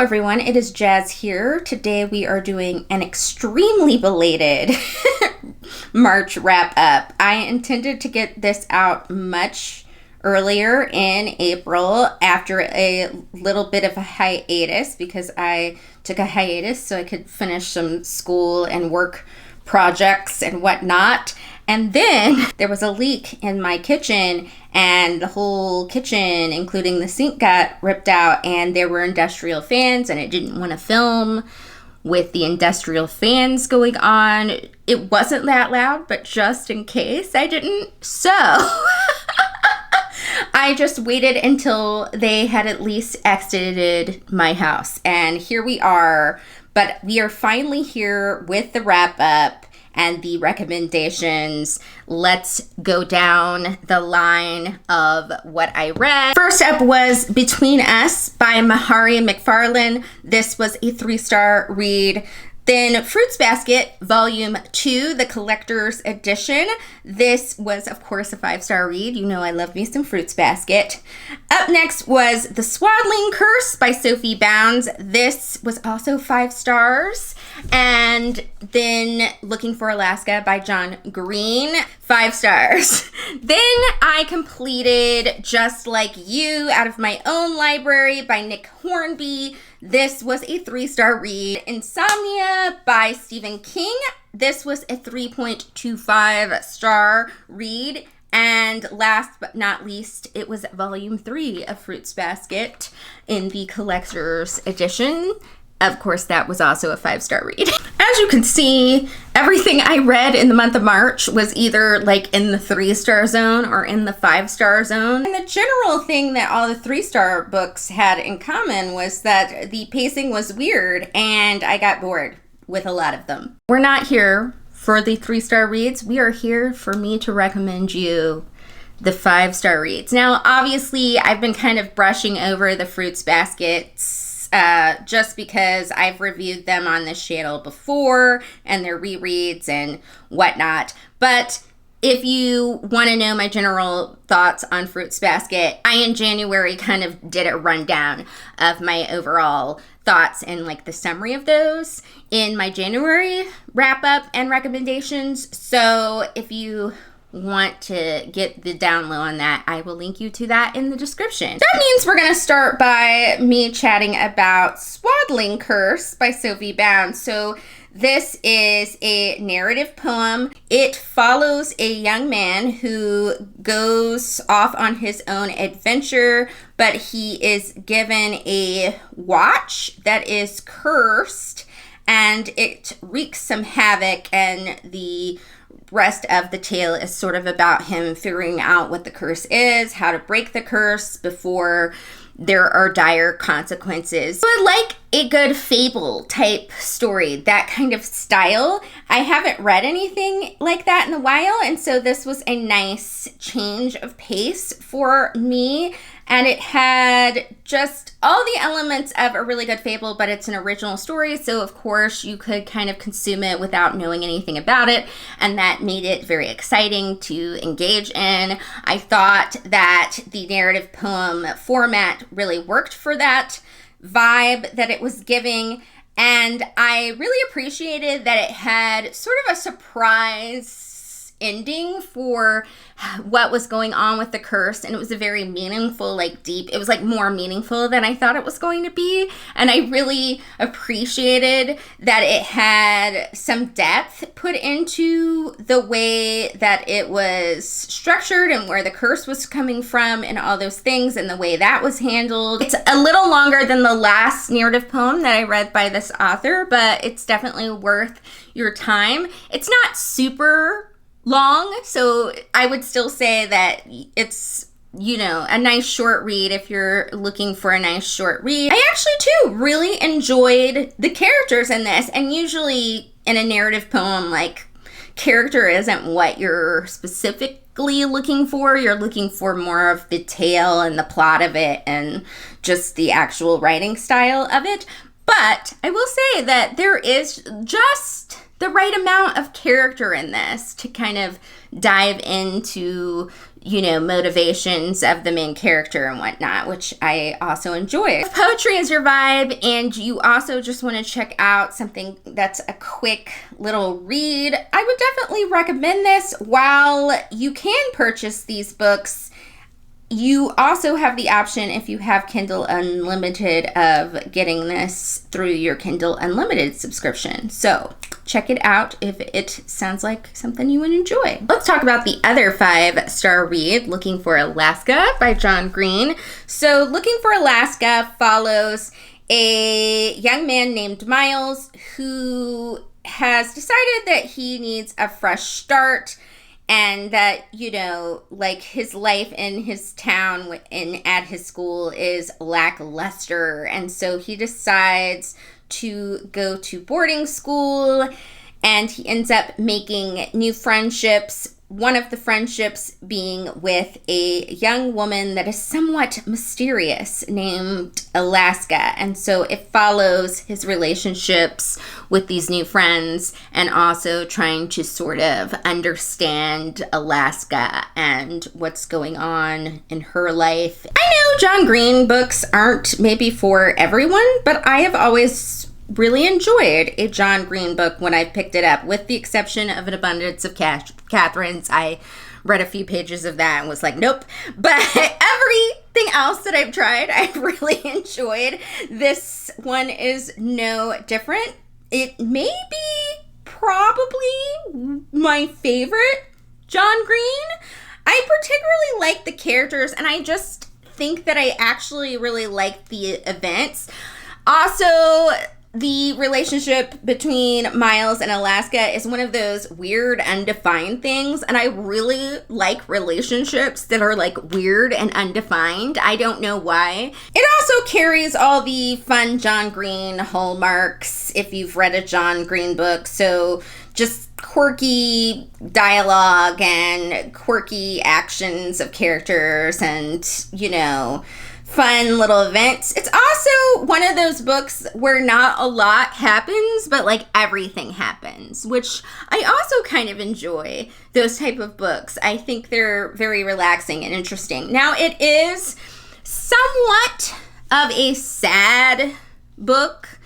everyone, it is Jazz here. Today we are doing an extremely belated March wrap up. I intended to get this out much earlier in April after a little bit of a hiatus because I took a hiatus so I could finish some school and work projects and whatnot. And then there was a leak in my kitchen and the whole kitchen, including the sink, got ripped out, and there were industrial fans and it didn't want to film with the industrial fans going on. It wasn't that loud, but just in case I didn't. So I just waited until they had at least exited my house. And here we are. But we are finally here with the wrap up and the recommendations. Let's go down the line of what I read. First up was Between Us by Mahari McFarlane. This was a 3-star read. Then Fruits Basket, Volume 2, the Collector's Edition. This was, of course, a 5-star read. You know I love me some Fruits Basket. Up next was The Swaddling Curse by Sophie Bounds. This was also 5 stars. And then Looking for Alaska by John Green, 5 stars. Then I completed Just Like You out of my own library by Nick Hornby. This was a 3-star read. Insomnia by Stephen King. This was a 3.25 star read. And last but not least, it was Volume 3 of Fruits Basket in the Collector's Edition. Of course, that was also a 5-star read. As you can see, everything I read in the month of March was either like in the 3-star zone or in the 5-star zone. And the general thing that all the 3-star books had in common was that the pacing was weird and I got bored with a lot of them. We're not here for the 3-star reads. We are here for me to recommend you the 5-star reads. Now, obviously, I've been kind of brushing over the Fruits Baskets just because I've reviewed them on this channel before and their rereads and whatnot. But if you want to know my general thoughts on Fruits Basket, I in January kind of did a rundown of my overall thoughts and like the summary of those in my January wrap up and recommendations. So if you want to get the down low on that, I will link you to that in the description. That means we're going to start by me chatting about Swaddling Curse by Sophie Bounds. So this is a narrative poem. It follows a young man who goes off on his own adventure, but he is given a watch that is cursed and it wreaks some havoc, and the rest of the tale is sort of about him figuring out what the curse is, how to break the curse before there are dire consequences. So I like a good fable type story, that kind of style. I haven't read anything like that in a while, and so this was a nice change of pace for me. And it had just all the elements of a really good fable, but it's an original story, so of course you could kind of consume it without knowing anything about it, and that made it very exciting to engage in. I thought that the narrative poem format really worked for that vibe that it was giving, and I really appreciated that it had sort of a surprise ending for what was going on with the curse, and it was a very meaningful, like deep, it was like more meaningful than I thought it was going to be, and I really appreciated that it had some depth put into the way that it was structured and where the curse was coming from and all those things and the way that was handled. It's a little longer than the last narrative poem that I read by this author, but it's definitely worth your time. It's not super long, so I would still say that it's, you know, a nice short read if you're looking for a nice short read. I actually too really enjoyed the characters in this, and usually in a narrative poem, like, character isn't what you're specifically looking for. You're looking for more of the tale and the plot of it and just the actual writing style of it. But I will say that there is just the right amount of character in this to kind of dive into, you know, motivations of the main character and whatnot, which I also enjoy. If poetry is your vibe and you also just want to check out something that's a quick little read, I would definitely recommend this. While you can purchase these books, you also have the option, if you have Kindle Unlimited, of getting this through your Kindle Unlimited subscription. So check it out if it sounds like something you would enjoy. Let's talk about the other 5-star read, Looking for Alaska by John Green. So Looking for Alaska follows a young man named Miles who has decided that he needs a fresh start, and that, you know, like, his life in his town and at his school is lackluster. And so he decides to go to boarding school, and he ends up making new friendships. One of the friendships being with a young woman that is somewhat mysterious named Alaska. And so it follows his relationships with these new friends and also trying to sort of understand Alaska and what's going on in her life. I know John Green books aren't maybe for everyone, but I have always really enjoyed a John Green book when I picked it up, with the exception of An Abundance of Catherine's. I read a few pages of that and was like, nope. But everything else that I've tried, I've really enjoyed. This one is no different. It may be probably my favorite John Green. I particularly like the characters, and I just think that I actually really like the events. Also, the relationship between Miles and Alaska is one of those weird, undefined things, and I really like relationships that are like weird and undefined. I don't know why. It also carries all the fun John Green hallmarks if you've read a John Green book. So just quirky dialogue and quirky actions of characters and, you know, fun little events. It's also one of those books where not a lot happens, but like everything happens, which I also kind of enjoy those type of books. I think they're very relaxing and interesting. Now, it is somewhat of a sad book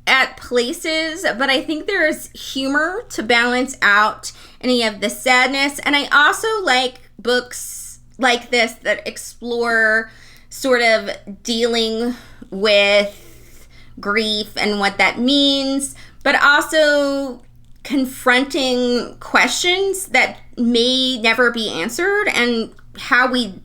at places, but I think there's humor to balance out any of the sadness. And I also like books like this that explore sort of dealing with grief and what that means, but also confronting questions that may never be answered and how we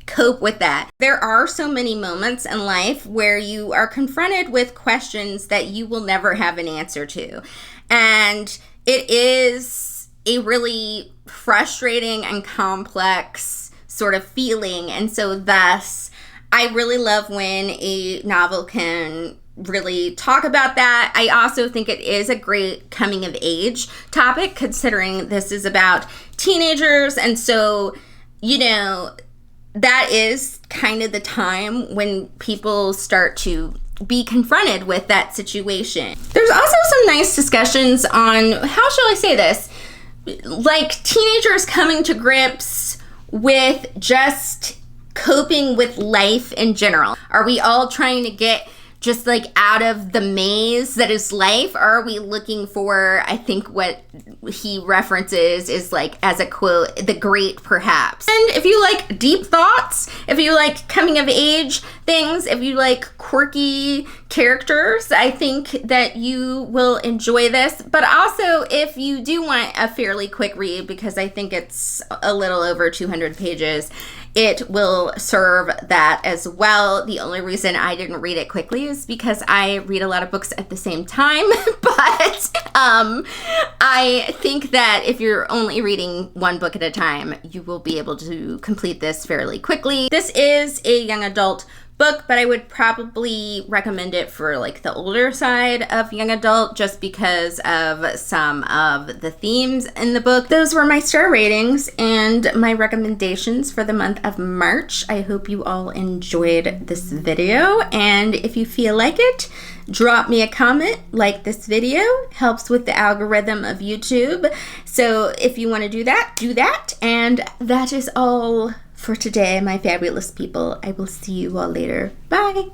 cope with that. There are so many moments in life where you are confronted with questions that you will never have an answer to. And it is a really frustrating and complex sort of feeling. And so thus, I really love when a novel can really talk about that. I also think it is a great coming of age topic, considering this is about teenagers. And so, you know, that is kind of the time when people start to be confronted with that situation. There's also some nice discussions on, how shall I say this, like teenagers coming to grips with just coping with life in general. Are we all trying to get just like out of the maze that is life? Or are we looking for, I think what he references is like, as a quote, the great perhaps. And if you like deep thoughts, if you like coming of age things, if you like quirky characters, I think that you will enjoy this. But also, if you do want a fairly quick read, because I think it's a little over 200 pages, it will serve that as well. The only reason I didn't read it quickly is because I read a lot of books at the same time. But I think that if you're only reading one book at a time, you will be able to complete this fairly quickly. This is a young adult book, but I would probably recommend it for like the older side of young adult, just because of some of the themes in the book. Those were my star ratings and my recommendations for the month of March. I hope you all enjoyed this video, and if you feel like it, drop me a comment, like this video, helps with the algorithm of YouTube. So if you want to do that, do that. And that is all for today, my fabulous people. I will see you all later. Bye.